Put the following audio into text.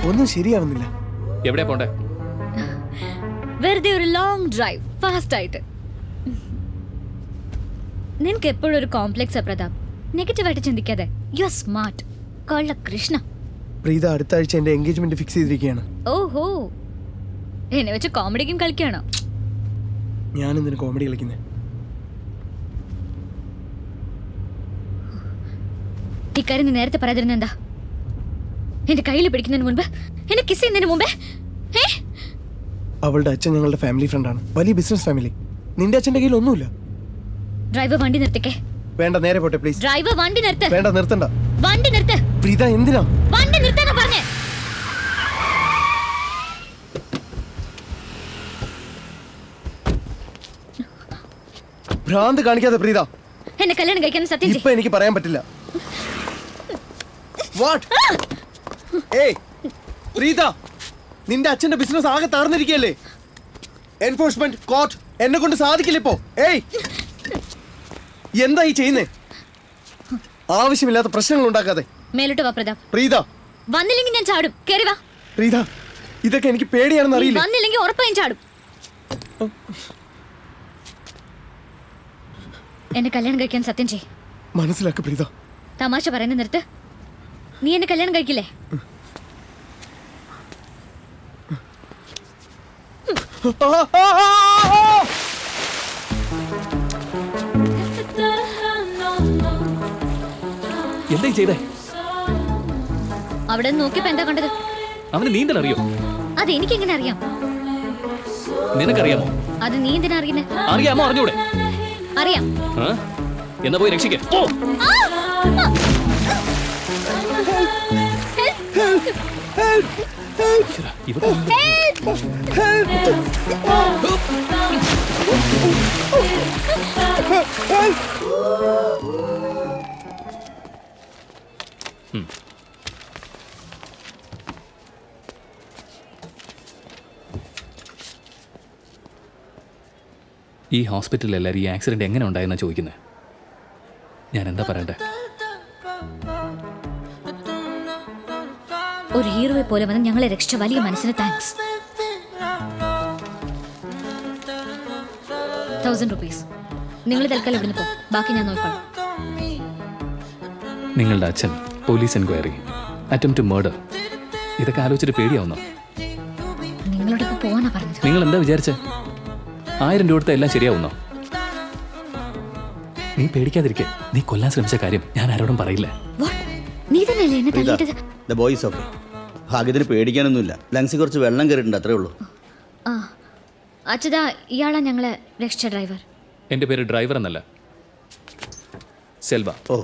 ഒന്നും ശരിയാവുന്നില്ല. എവിടെ പോണ്ടേ? വെറുതെ ഒരു ലോങ് ഡ്രൈവ് ഫാസ്റ്റ് ആയിട്ട്. നിനക്ക് എപ്പോഴും ഒരു കോംപ്ലക്സാ പ്രതാപ്. നെഗറ്റീവായിട്ട് ചിന്തിക്കാതെ. You are smart. കൊള്ള കൃഷ്ണ. പ്രീത അടുത്ത ആഴ്ച എന്റെ എൻഗേജ്മെന്റ് ഫിക്സ് ചെയ്തിരിക്കുകയാണ്. ഓഹോ, എന്നെ വെച്ച് കോമഡി ഗെയിം കളിക്കുകയാണോ? ഞാൻ എന്തിനു കോമഡി കളിക്കുന്നത്? ഇക്കാര്യം നീ നേരത്തെ പറയാതിരുന്ന എന്താ? എന്റെ കയ്യിൽ പിടിക്കുന്നതിന് മുൻപ്, എന്നെ കിസ് ചെയ്യുന്നതിന് മുമ്പേ. അവളുടെ അച്ഛൻ ഞങ്ങളുടെ ഫാമിലി ഫ്രണ്ടാണ്, വലിയ ബിസിനസ് ഫാമിലി. നിന്റെ അച്ഛന്റെ കയ്യിൽ ഒന്നുമില്ല. ഡ്രൈവർ വണ്ടി നിർത്തിക്കേ. വേണ്ട, നേരെ പോട്ടെ പ്ലീസ്. ഡ്രൈവർ വണ്ടി നിർത്ത്. വേണ്ട, നിർത്തണ്ട. വണ്ടി നിർത്ത്. പ്രീത എന്തിനാ വണ്ടി നിർത്താനാ പറഞ്ഞേ? ഭ്രാന്ത് കാണിക്കാതെ പ്രീത. എന്നെ കല്യാണം കഴിക്കാൻ സത്യം ചെയ്യ്. ഇപ്പൊ എനിക്ക് പറയാൻ പറ്റില്ല. വാട്ട്? ഏയ് പ്രീത, നിന്റെ അച്ഛന്റെ ബിസിനസ് ആകെ തകർന്നിരിക്കുകയല്ലേ? എൻഫോഴ്സ്മെന്റ്, കോർട്ട്, എന്നെ കൊണ്ട് സാധിക്കില്ല ഇപ്പോ. ഏയ് എന്താ ഈ ചെയ്യുന്നേ? ആവശ്യമില്ലാത്ത പ്രശ്നങ്ങൾ ഉണ്ടാക്കാതെ. മേലോട്ട് വാ പ്രതാപ്. പ്രീത, വന്നില്ലെങ്കിൽ ഞാൻ ചാടും. കേറി വാ. പ്രീത, ഇതൊക്കെ എനിക്ക് പേടിയാണെന്ന് അറിയില്ല. വന്നില്ലെങ്കിൽ ഉറപ്പായും ചാടും. എന്നെ കല്യാണം കഴിക്കാൻ സത്യം ചെയ്. മനസ്സിലാക്ക് പ്രീത. തമാശ പറയുന്ന നിർത്ത്. നീ എന്നെ കല്യാണം കഴിക്കില്ലേ? എന്താ ചെയ്തേ? അവിടെ നോക്കിയപ്പോ എന്താ കണ്ടത്? അവന് നീന്തൽ അറിയോ? അത് എനിക്ക് എങ്ങനെ അറിയാം? നിനക്കറിയാമോ? അത് നീ എന്തിനാ അറിയുന്നേ? അറിയാമോ? അറിഞ്ഞൂടെ? അറിയാം. എന്നാ പോയി രക്ഷിക്കേ. ഈ ഹോസ്പിറ്റലിൽ എല്ലാവരും ഈ ആക്സിഡന്റ് എങ്ങനെ ഉണ്ടായെന്നാ ചോദിക്കുന്നത്. ഞാൻ എന്താ പറയണ്ടേ? ഒരു ഹീറോയെ പോലെ വന്ന് ഞങ്ങളെ രക്ഷിച്ച വലിയ മനസ്സിന് താങ്ക്സ്. 1000 rupees. നിങ്ങൾ തൽക്കാലം ഇവിടുന്ന് പോ. ബാക്കി ഞാൻ നോക്കിക്കോളാം. നിങ്ങളുടെ അച്ഛൻ police enquiry, attempt to murder, ഇതൊക്കെ ആലോചിച്ചിട്ട് പേടിയാവുന്നോ? നിങ്ങളോടൊപ്പം പോവാനാ പറഞ്ഞത്. നിങ്ങൾ എന്താ വിചാരിച്ചേ? 1000 രൂപ കൊടുത്താൽ എല്ലാം ശരിയാവുന്നോ? നീ പേടിക്കാതിരിക്കെ. നീ കൊല്ലാൻ ശ്രമിച്ച കാര്യം ഞാൻ ആരോടും പറയില്ല. നീ തന്നെയല്ലേ എന്നെ തല്ലിട്ടത്? The boys okay. ഭാഗ്യത്തിന് പേടിക്കാനൊന്നുമില്ല. ലങ്സിൽ കുറച്ച് വെള്ളം കയറിയിട്ടുണ്ട്, അത്രേ ഉള്ളൂ. ആ അച്ഛതാ, ഇയാളാ ഞങ്ങളെ രക്ഷിച്ച ഡ്രൈവർ. എൻ്റെ പേര് ഡ്രൈവർ എന്നല്ല, സെൽവ. ഓ